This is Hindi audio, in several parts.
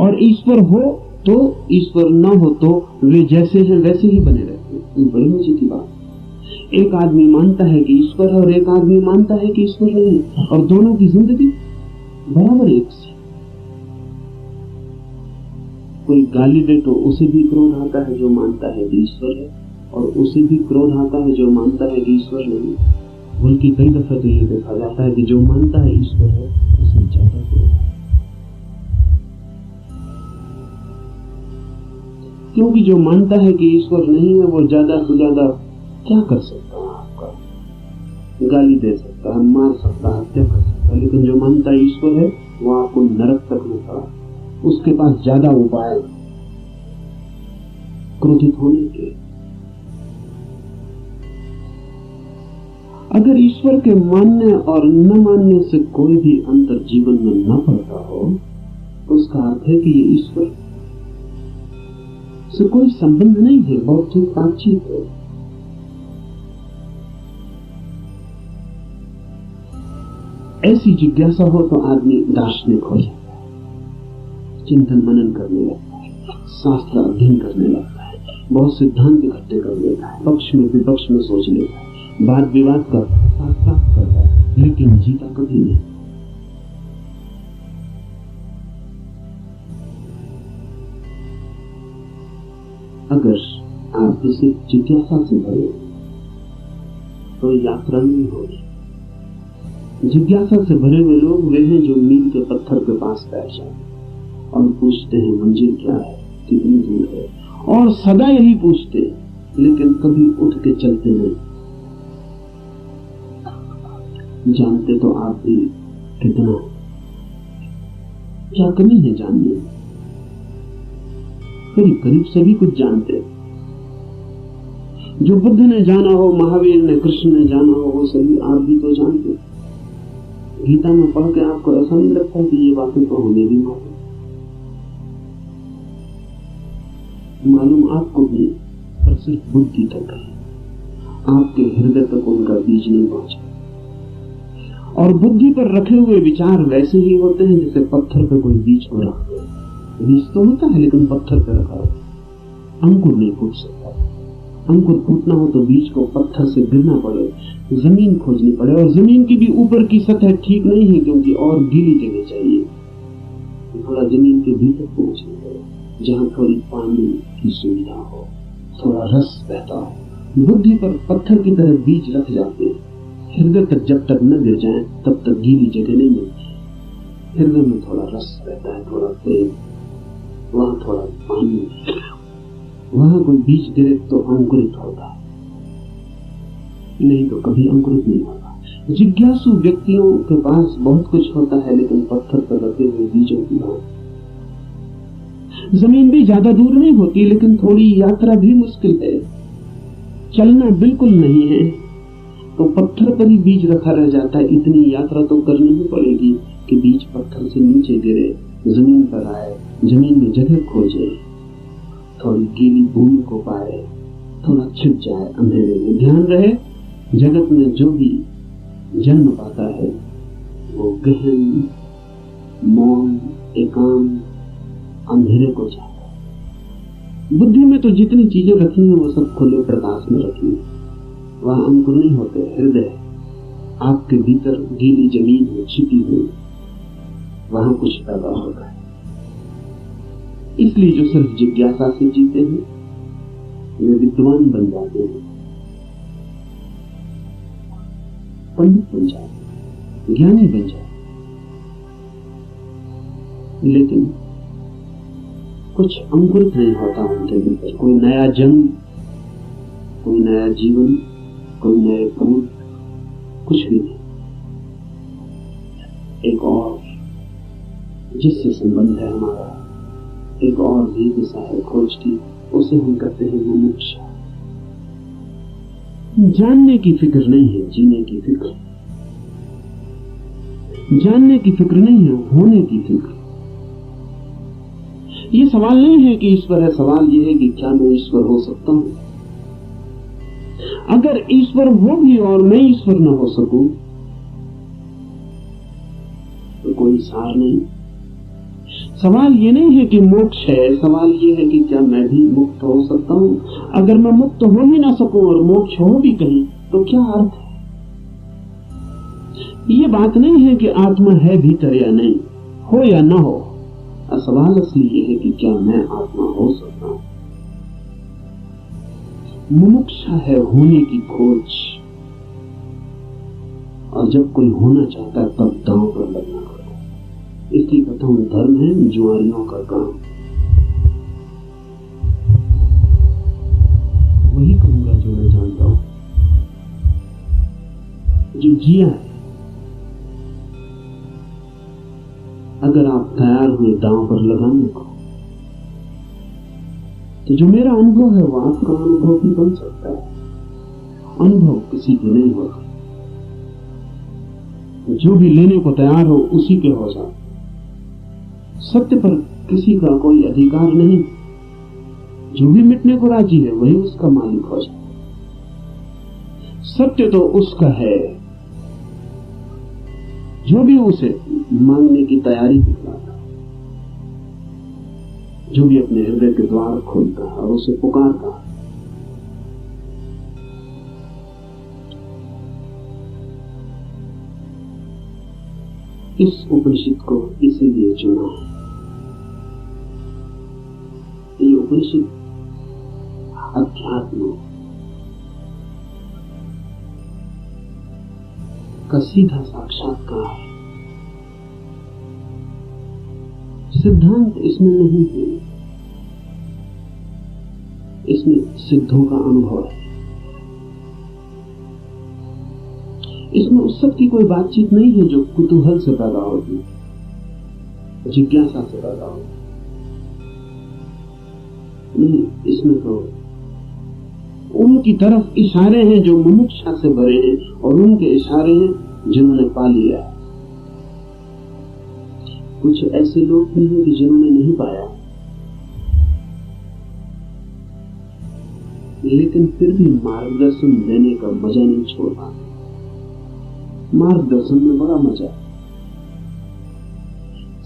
और ईश्वर हो तो, ईश्वर न हो तो वे जैसे हैं वैसे ही बने रहते हैं। ये बड़ी मजे की बात। एक आदमी मानता है कि ईश्वर है और एक आदमी मानता है कि ईश्वर नहीं, और दोनों की जिंदगी बराबर एक सी। कोई गाली दे तो उसे भी क्रोध आता है जो मानता है कि ईश्वर है, और उसे भी क्रोध आता है जो मानता है कि ईश्वर नहीं। बल्कि कई दफा तो ये देखा जाता है कि जो मानता है ईश्वर है उसे ज्यादा क्रोध आता है, क्योंकि जो मानता है कि ईश्वर नहीं है वो ज्यादा से ज्यादा क्या कर सकता है? आपका गाली दे सकता है, मार सकता है, हत्या कर सकता है, लेकिन जो मानता है ईश्वर है वो आपको नरक तक में खड़ा, उसके पास ज्यादा उपाय क्रोधित होने के। अगर ईश्वर के मानने और न मानने से कोई भी अंतर जीवन में न पड़ता हो तो उसका अर्थ है कि ये ईश्वर से कोई संबंध नहीं है, बौद्धिक बातचीत है। ऐसी जिज्ञासा हो तो आदमी दार्शनिक हो जाता है, चिंतन मनन करने लगता है, शास्त्र अध्ययन करने लगता है, बहुत सिद्धांत इकट्ठे कर लेता है, पक्ष में विपक्ष में सोच लेता है, वाद विवाद करता है, साथ करता है, लेकिन जीता कभी नहीं। अगर आप इसे जिज्ञासा से भरे तो यात्रा नहीं होगी। जिज्ञासा से भरे हुए लोग वे हैं जो मील के पत्थर के पास बैठ जाते और पूछते हैं मंजिल क्या है, कितनी दूर है, और सदा यही पूछते हैं, लेकिन कभी उठ के चलते नहीं। जानते तो आप भी कितना, क्या कमी है जानने में? करीब करीब सभी कुछ जानते हैं। जो बुद्ध ने जाना हो, महावीर ने, कृष्ण ने जाना हो, वो सभी आप भी तो जानते हैं। गीता में पढ़ के आपको ऐसा नहीं लगता कि ये बातें तो हमें भी मालूम आपको भी, पर सिर्फ बुद्धि तक है, आपके हृदय तक उनका बीज नहीं पहुंचा। और बुद्धि पर रखे हुए विचार वैसे ही होते हैं जैसे पत्थर पर कोई बीज हो रहा है। बीज तो होता है लेकिन पत्थर पर रखा हो, अंकुर नहीं फूट सकता। अंकुर फूटना हो तो बीज को पत्थर से गिरना पड़े, जमीन खोजनी पड़े, और जमीन की भी ऊपर की सतह ठीक नहीं है क्योंकि और गीली जगह चाहिए, थोड़ा जमीन के भीतर पहुंचना पड़े जहां थोड़ी पानी की सुविधा हो, थोड़ा रस बहता हो। बुद्धि पर पत्थर की तरह बीज रख जाते हैं, हृदय तक जब तक न गिर जाए तब तक गीली जगह नहीं मिलती। हृदय में थोड़ा रस बहता है, थोड़ा प्रेम, वहां थोड़ा पानी, वहां कोई बीज गिरे तो अंकुरित होता है, नहीं तो कभी अंकुरित नहीं होता। जिज्ञासु व्यक्तियों के पास बहुत कुछ होता है लेकिन पत्थर पर रखे हुए बीजों की बात। जमीन भी ज्यादा दूर नहीं होती लेकिन थोड़ी यात्रा भी मुश्किल है, चलना बिल्कुल नहीं है तो पत्थर पर ही बीज रखा रह जाता है। इतनी यात्रा तो करनी ही पड़ेगी कि बीज पत्थर से नीचे गिरे, जमीन पर आए, जमीन में जगह खोजे, थोड़ी गीली भूमि को पाए, थोड़ा छिप जाए अंधेरे में। ध्यान रहे, जगत में जो भी जन्म पाता है वो गहन, मौन, एकांत, अंधेरे को चाहता है। बुद्धि में तो जितनी चीजें रखी हैं वो सब खुले प्रकाश में रखी है, वहां अंकुर नहीं होते। हृदय आपके भीतर गीली जमीन में छिपी हुई, वहां कुछ पैदा होता है। इसलिए जो सिर्फ जिज्ञासा से जीते हैं वे विद्वान बन जाते हैं, पंडित बन जाते, ज्ञानी बन जाते, लेकिन कुछ अंकुरित नहीं होता उनके भीतर। कोई नया जन्म, कोई नया जीवन, कोई नए फूल, कुछ भी नहीं। एक और जिससे संबंध है हमारा, एक और भी दिशा है खोज की, उसे हम कहते हैं मुमुक्षा। जानने की फिक्र नहीं है, जीने की फिक्र। जानने की फिक्र नहीं है, होने की फिक्र। ये सवाल नहीं है कि ईश्वर है, सवाल ये है कि क्या मैं ईश्वर हो सकता हूं। अगर ईश्वर वो भी और मैं ईश्वर न हो सकूं तो कोई सार नहीं। सवाल ये नहीं है कि मोक्ष है, सवाल ये है कि क्या मैं भी मुक्त हो सकता हूं। अगर मैं मुक्त हो ही ना सकूं और मोक्ष हो भी कहीं तो क्या अर्थ है। ये बात नहीं है कि आत्मा है भीतर या नहीं, हो या ना हो। सवाल असली ये है कि क्या मैं आत्मा हो सकता हूं। मुमुक्षा है होने की खोज, और जब कोई होना चाहता है तब दांव पर लगना पड़ता है। इसलिए कहता हूं धर्म है जुआरियों का काम। वही कहूंगा जो मैं जानता हूं, जो जिया है। अगर आप तैयार हुए दांव पर लगाने को, तो जो मेरा अनुभव है वो आपका अनुभव भी बन सकता है। अनुभव किसी को नहीं होता, जो भी लेने को तैयार हो उसी के हो जाए। सत्य पर किसी का कोई अधिकार नहीं, जो भी मिटने को राजी है वही उसका मालिक हो जाए। सत्य तो उसका है जो भी उसे मांगने की तैयारी दिखलाता, जो भी अपने हृदय के द्वार खोलता है और उसे पुकारता है। इस उपनिषद को इसीलिए चुना है। ये उपनिषद अध्यात्म का सीधा साक्षात्कार है। सिद्धांत इसमें नहीं है, इसमें सिद्धों का अनुभव है। इसमें उस सब की कोई बातचीत नहीं है जो कुतूहल से पैदा होती, जिज्ञासा से पैदा होती। नहीं, इसमें तो उनकी तरफ इशारे हैं जो मुमुक्षा से भरे हैं, और उनके इशारे हैं जिन्होंने पा लिया है। कुछ ऐसे लोग भी हैं कि जिन्होंने नहीं पाया, लेकिन फिर भी मार्गदर्शन देने का मजा नहीं छोड़ पाते। मार्गदर्शन में बड़ा मजा है।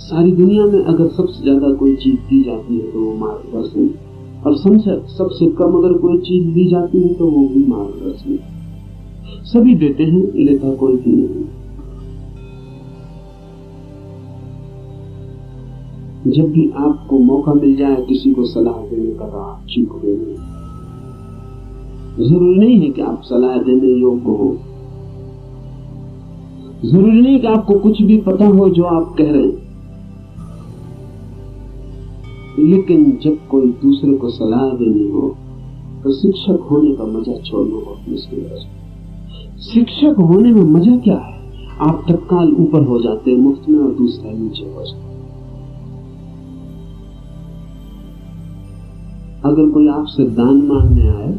सारी दुनिया में अगर सबसे ज्यादा कोई चीज दी जाती है तो वो मार्गदर्शन, और सबसे कम अगर कोई चीज दी जाती है तो वो भी मार्गदर्शन। सभी देते हैं, लेता कोई भी नहीं। जब भी आपको मौका मिल जाए किसी को सलाह देने का, तो आप चूकोगे नहीं। जरूरी नहीं है कि आप सलाह देने योग्य हो, जरूरी नहीं कि आपको कुछ भी पता हो जो आप कह रहे हैं, लेकिन जब कोई दूसरे को सलाह देनी हो तो शिक्षक होने का मजा छोड़ना बहुत मुश्किल है। शिक्षक होने में मजा क्या है? आप तत्काल ऊपर हो जाते हैं मुफ्त में, और दूसरा नीचे हो जाता है। अगर कोई आपसे दान मांगने आए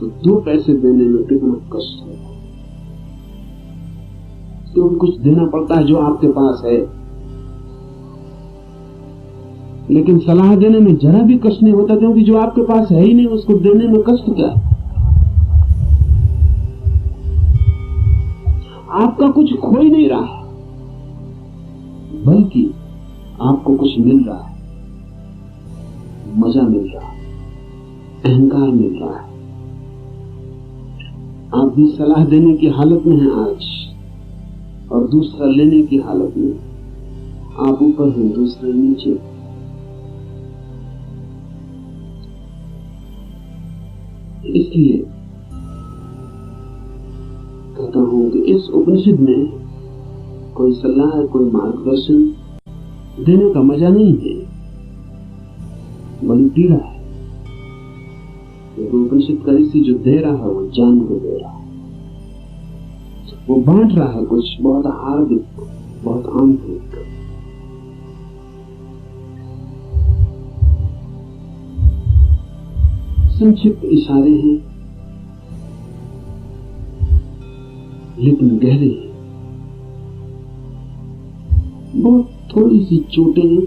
तो 2 पैसे देने में कितना कष्ट है, क्योंकि कुछ देना पड़ता है जो आपके पास है। लेकिन सलाह देने में जरा भी कष्ट नहीं होता, क्योंकि जो आपके पास है ही नहीं उसको देने में कष्ट क्या है। आपका कुछ खो ही नहीं रहा, बल्कि आपको कुछ मिल रहा है। मजा मिल रहा है, अहंकार मिल रहा है। आप भी सलाह देने की हालत में हैं आज, और दूसरा लेने की हालत में। आप ऊपर हैं, दूसरा नीचे। इसलिए कहता हूं कि इस उपनिषद में कोई सलाह, कोई मार्गदर्शन देने का मजा नहीं है, बड़ी पीड़ा है। उपनिषद का ऋषि जो दे रहा है वो जान को दे रहा है, वो बांट रहा है कुछ बहुत हार्दिक, बहुत आंतरिक। संक्षिप्त इशारे हैं लेकिन गहरे हैं, बहुत थोड़ी सी चोटें हैं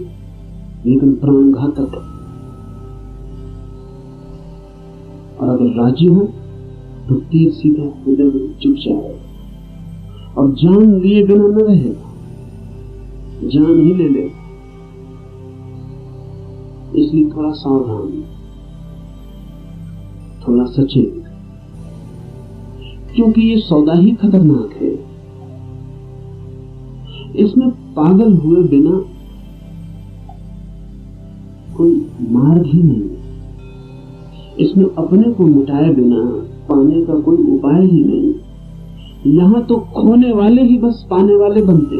लेकिन प्राणघातक। और अगर राजी हो तो तीर सीधा हृदय में चुप जाएगा और जान लिए बिना न रहेगा। जान ही ले ले। इसलिए थोड़ा सावधान, थोड़ा सचेत, क्योंकि ये सौदा ही खतरनाक है। इसमें पागल हुए बिना कोई मार्ग ही नहीं, इसमें अपने को मिटाए बिना पाने का कोई उपाय ही नहीं। यहां तो खोने वाले ही बस पाने वाले बनते,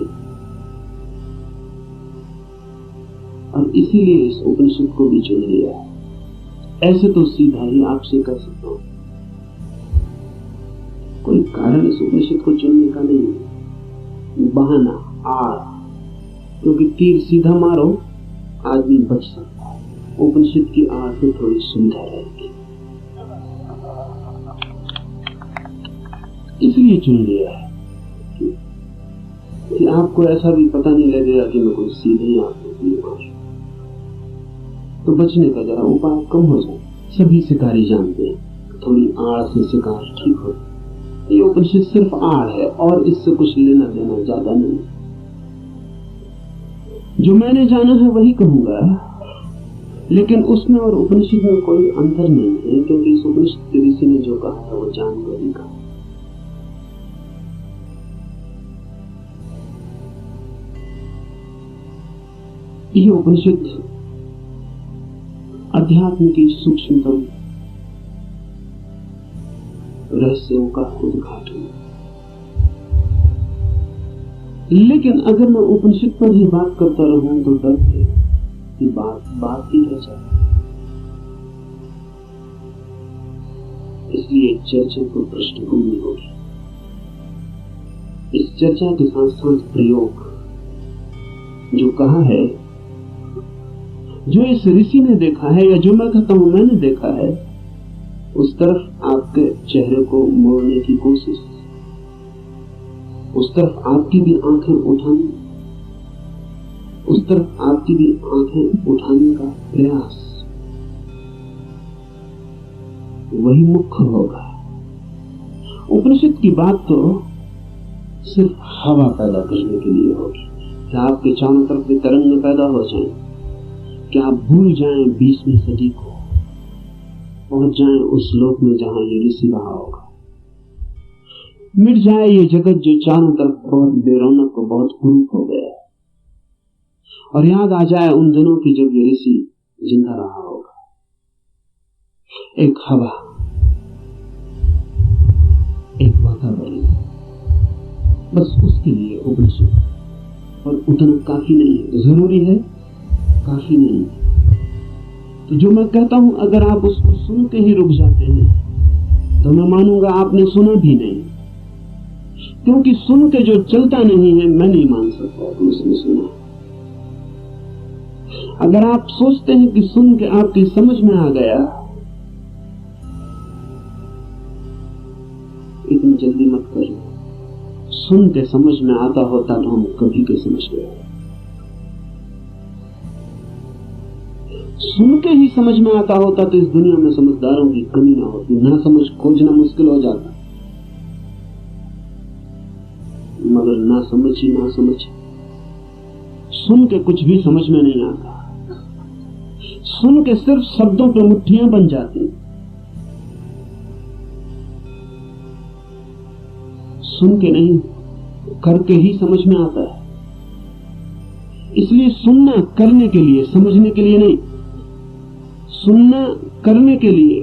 और इसीलिए इस उपनिषद को भी चुन लिया। ऐसे तो सीधा ही आपसे कह सकता हूं, कोई कारण इस उपनिषद को चुनने का नहीं है, बहाना, आड़, क्योंकि तीर सीधा मारो आदमी बच सकता है, उपनिषद की आड़ से थोड़ी सुविधा रहेगी, इसलिए चुन लिया है कि आपको ऐसा भी पता नहीं लगेगा कि मैं कोई सीधे ही आपको तीर मारूं, तो बचने का जरा उपाय कम हो जाए। सभी शिकारी जानते हैं थोड़ी आड़ से शिकार ठीक हो। ये उपनिषद सिर्फ आड़ है और इससे कुछ लेना देना ज्यादा नहीं। जो मैंने जाना है वही कहूंगा, लेकिन उसमें और उपनिषद में कोई अंतर नहीं है, क्योंकि इस उपनिषद के ऋषि ने जो कहा है वो जानकर ही कहा। यह उपनिषद अध्यात्म की सूक्ष्मतम रहस्यों का उद्घाटन। लेकिन अगर मैं उपनिषद पर ही बात करता रहूं तो डर है कि बात ही रह जाए, इसलिए चर्चा को पृष्ठभूमि होगी। इस चर्चा के साथ साथ प्रयोग, जो कहा है, जो इस ऋषि ने देखा है, या जो मैं कहता हूं मैंने देखा है, उस तरफ आपके चेहरे को मोड़ने की कोशिश, उस तरफ आपकी भी आंखें उठाने, उस तरफ आपकी भी आंखें उठाने का प्रयास, वही मुख्य होगा। उपनिषद की बात तो सिर्फ हवा पैदा करने के लिए होगी कि आपके चारों तरफ भी तरंग पैदा हो जाएं, कि आप भूल जाएं 20वीं सदी को, पहुंच जाएं उस लोक में जहां ये ऋषि रहा होगा, मिट जाए ये जगत जो चारों तरफ बहुत बेरौनक को बहुत कुरूप हो गया है, और याद आ जाए उन दिनों की जब ये ऋषि जिंदा रहा होगा। एक हवा, एक वातावरण, बस उसके लिए उपनिषद, और उतना काफी नहीं है, जरूरी है, काफी नहीं है। तो जो मैं कहता हूं, अगर आप उसको सुन के ही रुक जाते हैं तो मैं मानूंगा आपने सुना भी नहीं, क्योंकि सुन के जो चलता नहीं है मैं नहीं मान सकता कि उसने सुना। अगर आप सोचते हैं कि सुन के आपकी समझ में आ गया, इतनी जल्दी मत करना। सुन के समझ में आता होता तो हम कभी के समझ गए। सुन के ही समझ में आता होता तो इस दुनिया में समझदारों की कमी ना होती, ना समझ खोजना मुश्किल हो जाता। मगर ना समझ ही ना समझ, सुन के कुछ भी समझ में नहीं आता, सुन के सिर्फ शब्दों पे मुट्ठियां बन जाती। सुन के नहीं, करके ही समझ में आता है। इसलिए सुनना करने के लिए, समझने के लिए नहीं, सुनना करने के लिए,